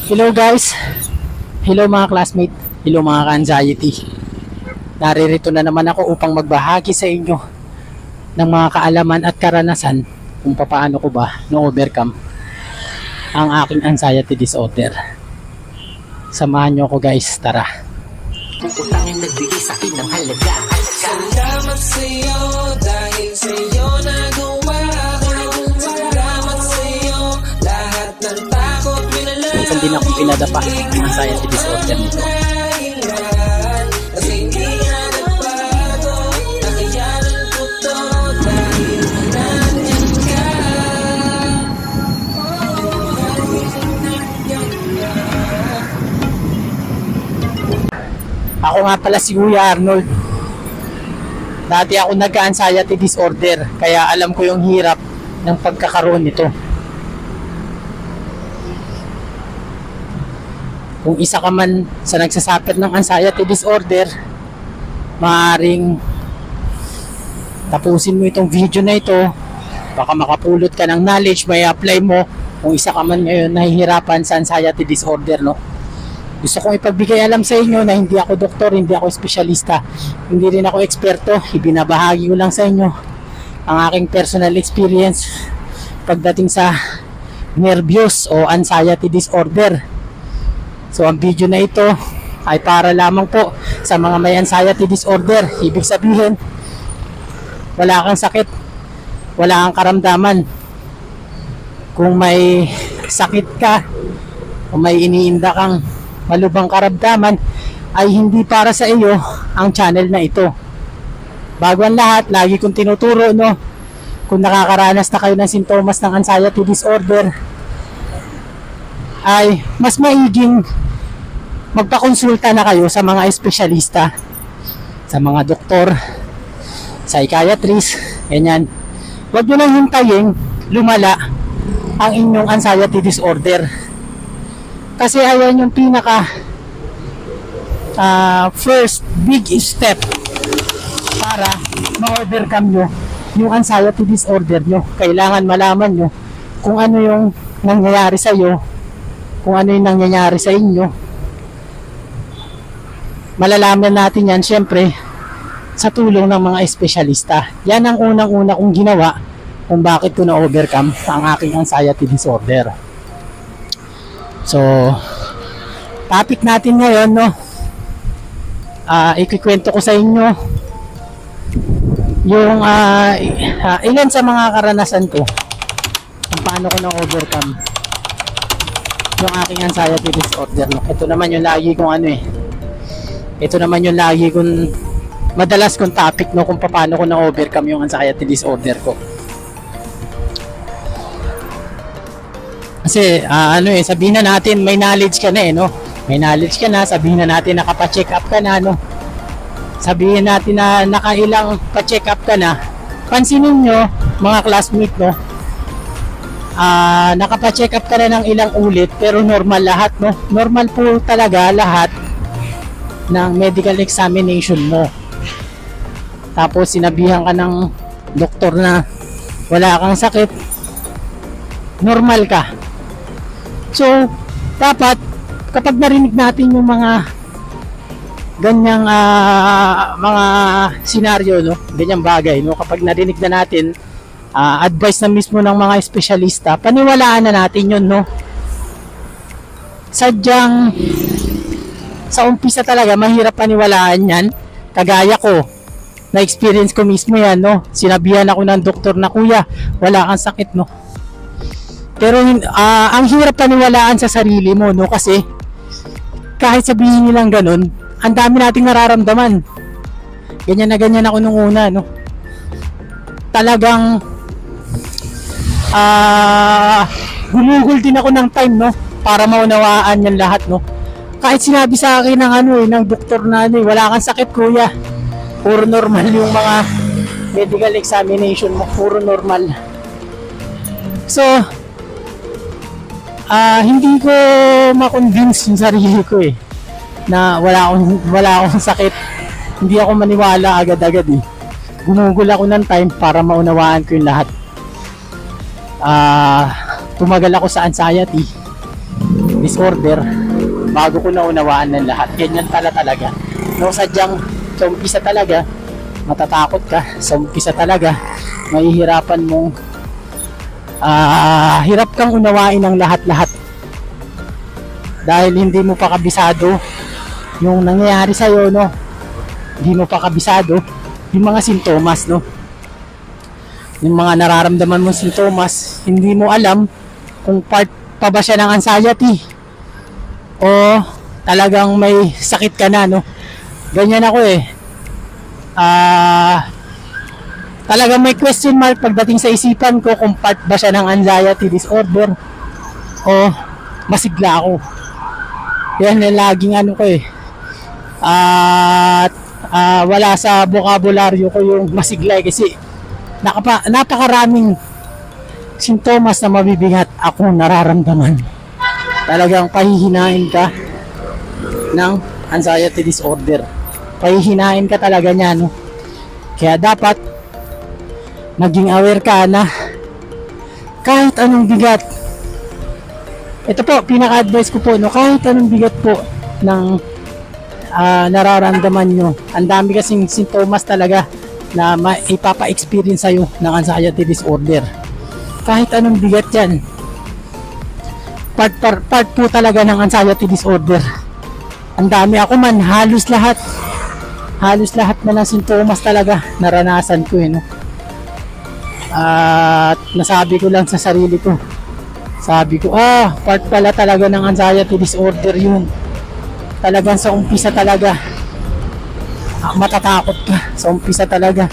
Hello guys, hello mga classmate, hello mga ka-anxiety. Naririto na naman ako upang magbahagi sa inyo ng mga kaalaman at karanasan kung paano ko ba na-overcome ang aking anxiety disorder. Samahan nyo ako guys, tara. Utangin nagbigay sa akin ng halaga. Salamat sa'yo dahil sa'yo nagawa ko. Salamat sa'yo lahat ng takot minalaw. Minsan din akong pinadapa ng anxiety disorder nito. Kasi hindi na nagbago. Nakayanan ko to dahil nandyan ka. Ako nga pala si Kuya Arnold. Dati ako nagka-anxiety disorder, kaya alam ko yung hirap ng pagkakaroon nito. Kung isa ka man sa nagsasuffer ng anxiety disorder, maaaring tapusin mo itong video na ito. Baka makapulot ka ng knowledge, may apply mo kung isa ka man ngayon nahihirapan sa anxiety disorder, no? Gusto kong ipagbigay alam sa inyo na hindi ako doktor, hindi ako espesyalista, hindi rin ako eksperto. Ibinabahagi ko lang sa inyo ang aking personal experience pagdating sa nervyos o anxiety disorder. So ang video na ito ay para lamang po sa mga may anxiety disorder. Ibig sabihin, wala kang sakit, wala kang karamdaman. Kung may sakit ka o may iniinda kang malubhang karamdaman, ay hindi para sa iyo ang channel na ito. Bago ang lahat, lagi kong tinuturo, no, kung nakakaranas na kayo ng sintomas ng anxiety disorder, ay mas maiging magpakonsulta na kayo sa mga espesyalista, sa mga doktor, psychiatrist, ganyan. Huwag nyo nang hintayin lumala ang inyong anxiety disorder. Kasi ayan yung pinaka first big step para ma-overcome nyo yung anxiety disorder nyo. Kailangan malaman nyo kung ano yung nangyayari sa iyo, kung ano yung nangyayari sa inyo. Malalaman natin yan syempre sa tulong ng mga espesyalista. Yan ang unang-una kong ginawa kung bakit ko na-overcome ang aking anxiety disorder. So, topic natin ngayon, no, ikikwento ko sa inyo yung ilan sa mga karanasan ko kung paano ko na-overcome yung aking anxiety disorder, no. Ito naman yung lagi kong ito naman yung lagi kong madalas kong topic, no, kung paano ko na-overcome yung anxiety disorder ko. Kasi sabihin na natin may knowledge ka na, no? May knowledge ka na, sabihin na natin nakapa-check up ka na, no? Sabihin natin na nakailang pa-check up ka na. Pansinin nyo, mga classmate, no? Nakapa-check up ka na ng ilang ulit, pero normal lahat, no? Normal po talaga lahat ng medical examination mo. Tapos sinabihan ka ng doktor na wala kang sakit, normal ka. So, dapat kapag narinig natin yung mga ganyang mga senaryo, no, ganyang bagay, no, kapag narinig na natin advice na mismo ng mga espesyalista, paniwalaan na natin yun, no. Sadyang sa umpisa talaga mahirap paniwalaan yan. Kagaya ko, na experience ko mismo yan, no. Sinabihan ako ng doktor na, kuya, wala kang sakit, no. Pero ang hirap paniwalaan sa sarili mo, no, kasi kahit sabihin nilang ganun, ang dami nating nararamdaman. Ganyan na ganyan ako nung una, no. Talagang gumugol din ako ng time, no, para maunawaan yan lahat, no. Kahit sinabi sa akin ng ng doktor na wala kang sakit, kuya, puro normal yung mga medical examination mo, puro normal. So hindi ko ma-convince yung sarili ko, na wala akong sakit. Hindi ako maniwala agad-agad, Gumugol ako ng time para maunawaan ko yung lahat. Tumagal ako sa anxiety. disorder bago ko naunawaan ng lahat. Ganyan talaga. No, sadyang sa umpisa talaga, matatakot ka. Sa umpisa talaga, mahihirapan mong hirap kang unawain ng lahat-lahat. Dahil hindi mo pa kabisado yung nangyayari sa'yo, no? Hindi mo pa kabisado yung mga sintomas, no? Yung mga nararamdaman mong sintomas, hindi mo alam kung part pa ba siya ng anxiety o talagang may sakit ka na, no? Ganyan ako eh. Talagang may question mark pagdating sa isipan ko kung part ba siya ng anxiety disorder o masigla ako. Yan yung laging ano ko eh. At wala sa bokabularyo ko yung masigla eh, kasi napakaraming sintomas na mabibigat ako nararamdaman. Talagang pahihinain ka ng anxiety disorder. Pahihinain ka talaga niya, no? Kaya dapat maging aware ka na kahit anong bigat. Ito po, pinaka-advise ko po, no? Kahit anong bigat po ng nararamdaman nyo. Ang dami kasing sintomas talaga na ipapa-experience sa'yo ng anxiety disorder. Kahit anong bigat yan. Part po talaga ng anxiety disorder. Ang dami, ako man, halos lahat na ng sintomas talaga naranasan ko, no? At nasabi ko lang sa sarili ko, sabi ko, part pala talaga ng anxiety disorder yun. Talagang sa umpisa talaga, matatakot ka. Sa umpisa talaga,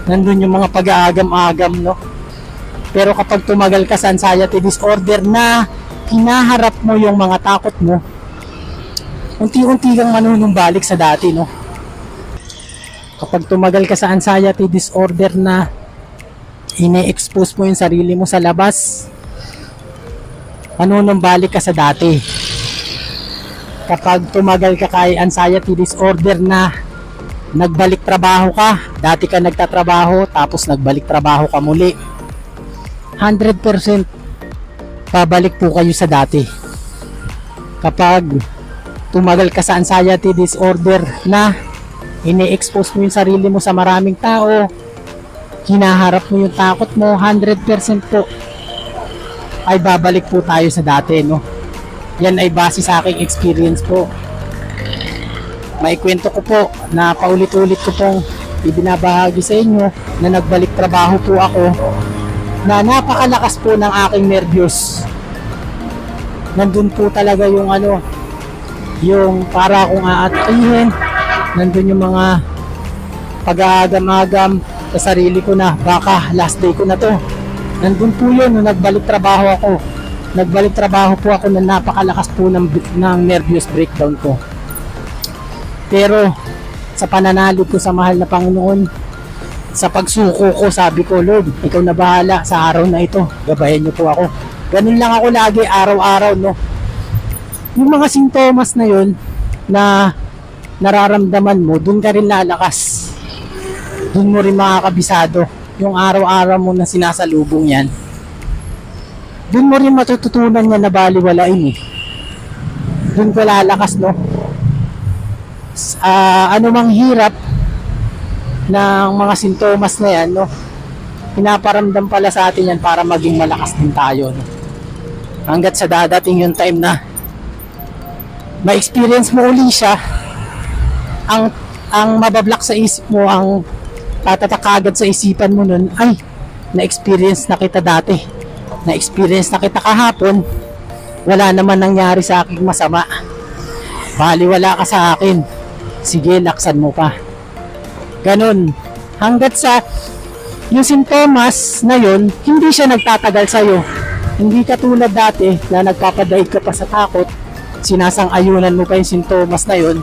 nandun yung mga pag-aagam-agam, no? Pero kapag tumagal ka sa anxiety disorder na hinaharap mo yung mga takot mo, unti-unti kang manunumbalik sa dati, no? Kapag tumagal ka sa anxiety disorder na ine-expose mo yung sarili mo sa labas, manunumbalik ka sa dati. Kapag tumagal ka kay anxiety disorder na nagbalik trabaho ka, dati ka nagtatrabaho tapos nagbalik trabaho ka muli, 100% pabalik po kayo sa dati. Kapag tumagal ka sa anxiety disorder na ine-expose mo yung sarili mo sa maraming tao, hinaharap mo yung takot mo, 100% po ay babalik po tayo sa dati, no? Yan ay base sa aking experience po. May kwento ko po na paulit-ulit ko pong ibinabahagi sa inyo na nagbalik trabaho po ako na napakalakas po ng aking nervyos. Nandun po talaga yung yung para akong aatakihin. Nandun yung mga pag-aagam-agam sa sarili ko na baka last day ko na to. Nandun po yun nung nagbalik trabaho ako. Nagbalik trabaho po ako na napakalakas po ng nervous breakdown ko. Pero sa pananalig ko sa mahal na Panginoon, sa pagsuko ko, sabi ko, Lord, ikaw na bahala sa araw na ito. Gabayan niyo po ako. Ganun lang ako lagi, araw-araw, no? Yung mga sintomas na yun na nararamdaman mo, dun ka rin lalakas. Dun mo rin makakabisado. Yung araw-araw mo na sinasalubong yan, dun mo rin matututunan niya na baliwalain eh. Dun ka lalakas, no? Anumang hirap ng mga sintomas na yan, no? Pinaparamdam pala sa atin yan para maging malakas din tayo, no? Hanggat sa dadating yung time na ma-experience mo uli siya, ang mabablock sa isip mo, ang tatatakagad sa isipan mo nun, ay, na-experience na kita dati, na-experience na kita kahapon, wala naman nangyari sa aking masama, baliwala ka sa akin, sige, laksan mo pa. Ganon, hanggat sa yung sintomas na yun, hindi siya nagtatagal sa'yo. Hindi katulad dati na nagpapadaig ka pa sa takot, sinasang-ayunan mo pa yung sintomas na yun,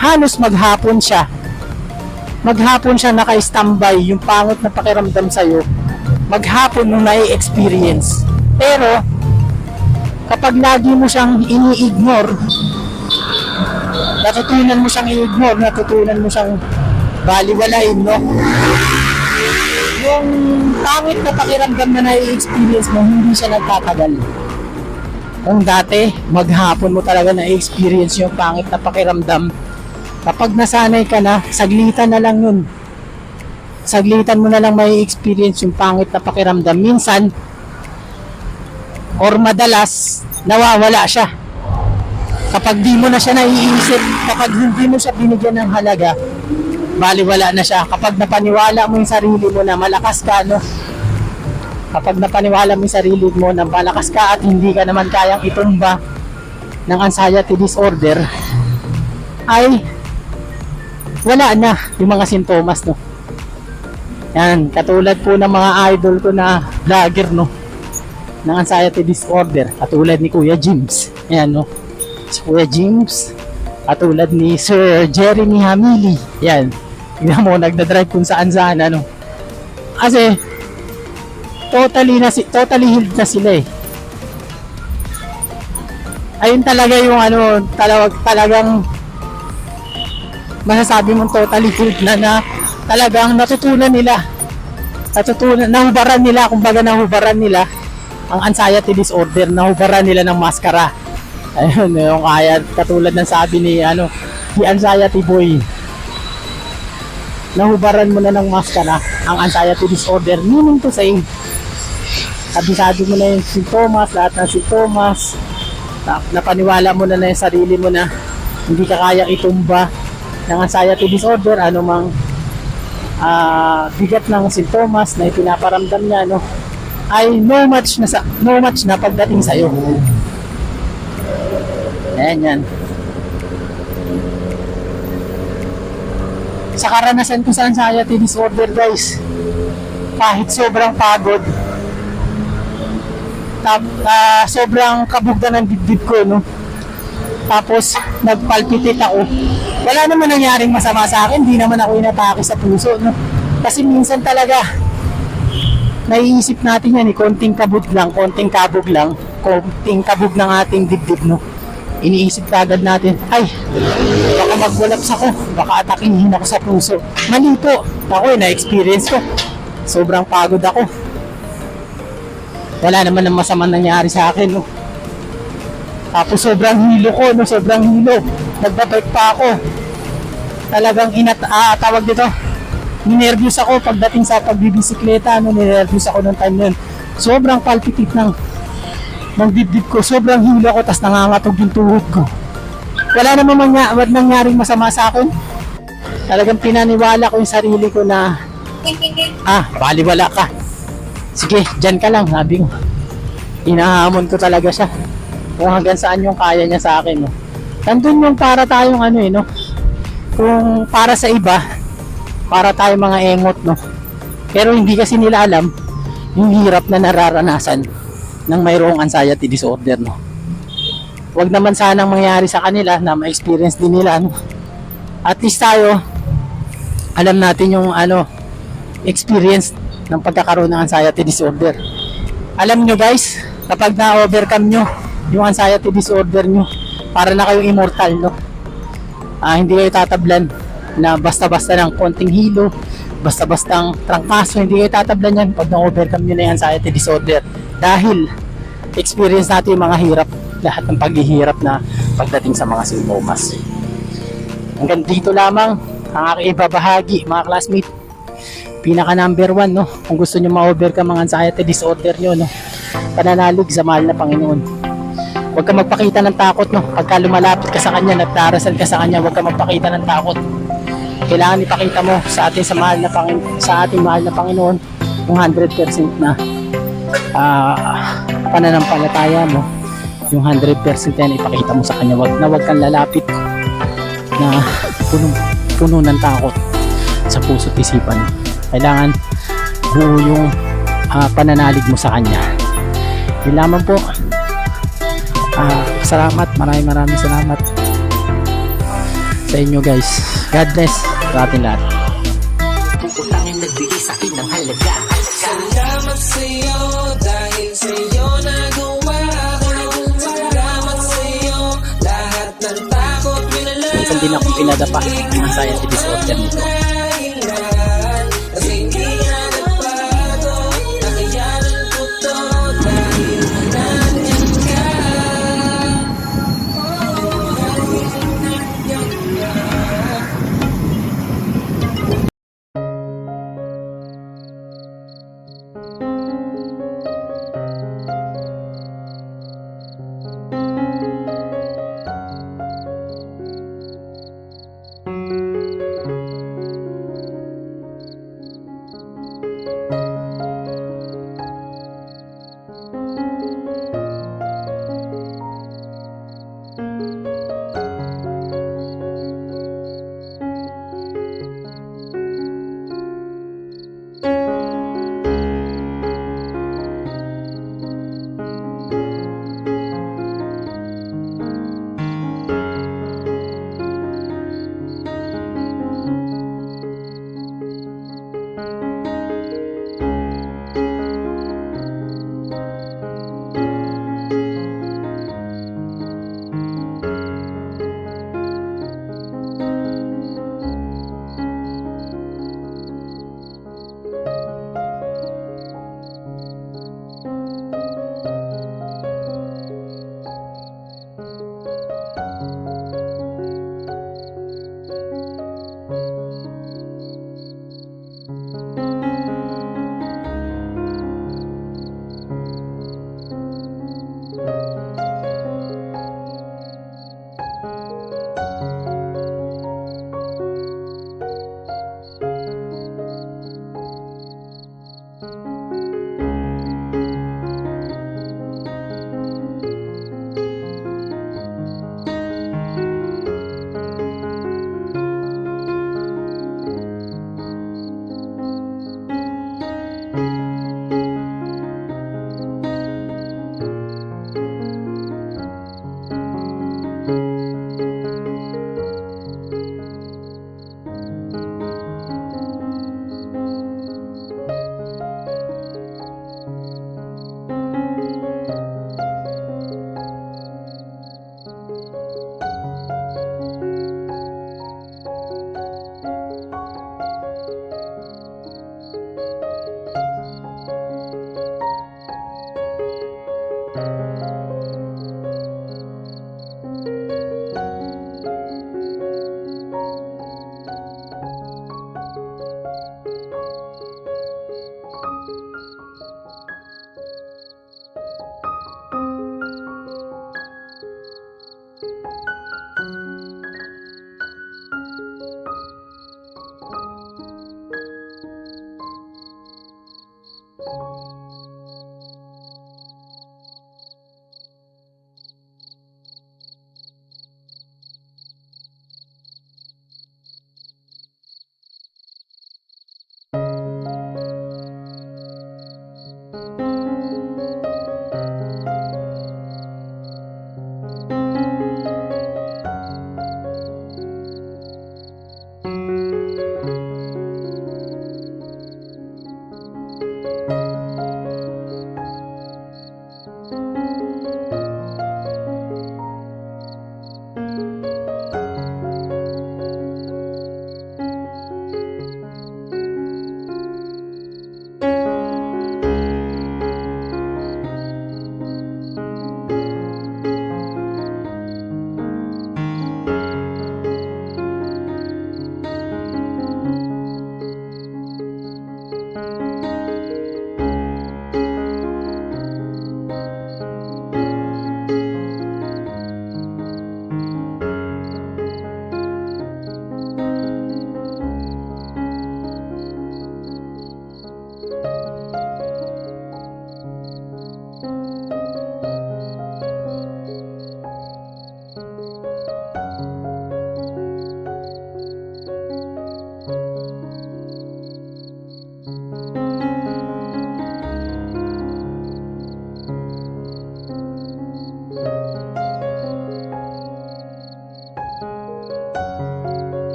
halos maghapon siya naka-standby, yung pangot na pakiramdam sa'yo, maghapon nung nai-experience. Pero kapag lagi mo siyang ini-ignore, natutunan mo siyang i-ignore, natutunan mo siyang baliwalain, no? Yung pangit na pakiramdam na nai-experience mo, hindi siya nagtatagal. Kung dati, maghapon mo talaga na-experience yung pangit na pakiramdam. Kapag nasanay ka na, saglitan na lang yun. Saglitan mo na lang may experience yung pangit na pakiramdam. Minsan, or madalas, nawawala siya. Kapag di mo na siya naiisip, kapag hindi mo siya binigyan ng halaga, baliwala na siya. Kapag napaniwala mo yung sarili mo na malakas ka, no? Kapag napaniwala mo yung sarili mo na malakas ka at hindi ka naman kayang itumba ng anxiety disorder, ay wala na yung mga sintomas, no? Yan, katulad po ng mga idol ko na vlogger, no, ng anxiety disorder, katulad ni Kuya James. Yan, no, si Kuya James, katulad ni Sir Jeremy Hamili. Yan, tingnan mo, nagdadrive kung saan saan, ano, kasi totally healed na sila eh. Ayun talaga yung ano, talagang masasabi mong totally healed na talagang natutunan nila, nahubaran nila, kumbaga nahubaran nila ang anxiety disorder, nahubaran nila ng maskara. Ayun, yung kaya, katulad ng sabi ni the anxiety boy, nahubaran mo na ng maskara ang anxiety disorder, meaning to say, kabisado mo na yung sintomas, lahat ng sintomas, napaniwala mo na yung sarili mo na hindi ka kayang itumba ng anxiety disorder, anumang bigat ng sintomas na ipinaparamdam niya, no, ay no match na pagdating sa iyo. Yan. Sa karanasan ko sa anxiety disorder, guys, kahit sobrang pagod, sobrang kabog na ng dibdib ko, no, tapos nagpalpitate ako, wala naman nangyaring masama sa akin, di naman ako inatake sa puso, no? Kasi minsan talaga naiisip natin yan, konting kabog lang, konting kabog ng ating dibdib, no? Iniisip agad natin, ay, baka magwalaps ako, baka atakihin ako sa puso. Mali po, ako na-experience ko, sobrang pagod ako, wala naman ng masamang nangyari sa akin, no? Tapos sobrang hilo ko, no? Sobrang hilo. Nagbabike pa ako. Talagang tawag dito, ninervyos ako pagdating sa pagbibisikleta, no? Ninervyos ako noong time na yun. Sobrang palpitate ng dibdib ko. Sobrang hilo ko, tas nangangatog yung tuhod ko. Wala namang nangyaring masama sa akin. Talagang pinaniwala ko yung sarili ko na, baliwala ka. Sige, dyan ka lang, sabi ko. Inahamon ko talaga siya. Kung hanggang saan yung kaya niya sa akin, no. Nandun yung para tayong no. Kung para sa iba, para tayong mga engot, no. Pero hindi kasi nila alam yung hirap na nararanasan ng mayroong anxiety disorder, no. Huwag naman sanang mangyari sa kanila na ma-experience din nila, no. At least tayo, alam natin yung experience ng pagkakaroon ng anxiety disorder. Alam nyo, guys, kapag na-overcome nyo yung anxiety disorder nyo, para na kayong immortal, no? Hindi kayo tatablan na basta-basta ng konting hilo, basta-bastang trangkaso, hindi kayo tatablan yan pag na-overcome nyo na yung anxiety disorder. Dahil experience natin yung mga hirap, lahat ng paghihirap na pagdating sa mga sintomas. Hanggang dito lamang ang aking ibabahagi, mga classmates. Pinaka number 1, no, kung gusto nyo ma-overcome ang anxiety disorder nyo, no, pananalig sa mahal na Panginoon. Huwag ka magpakita ng takot, no, pagka lumalapit ka sa Kanya, nagdarasal ka sa Kanya, huwag ka magpakita ng takot. Kailangan ipakita mo sa ating mahal na Panginoon yung 100% na pananampalataya mo, yung 100% yan ipakita mo sa Kanya. Huwag kang lalapit na puno ng takot sa puso't isipan. Kailangan buo yung pananalig mo sa Kanya. Yun lamang po. Salamat, maraming salamat sa inyo, guys. God bless sa ating lahat. Utangin nagbigay sa akin ng halaga. Salamat sa'yo dahil sa'yo nagawa ko. Salamat sa'yo lahat ng takot minalaw. Minsan din akong pinadapa ng anxiety disorder nito.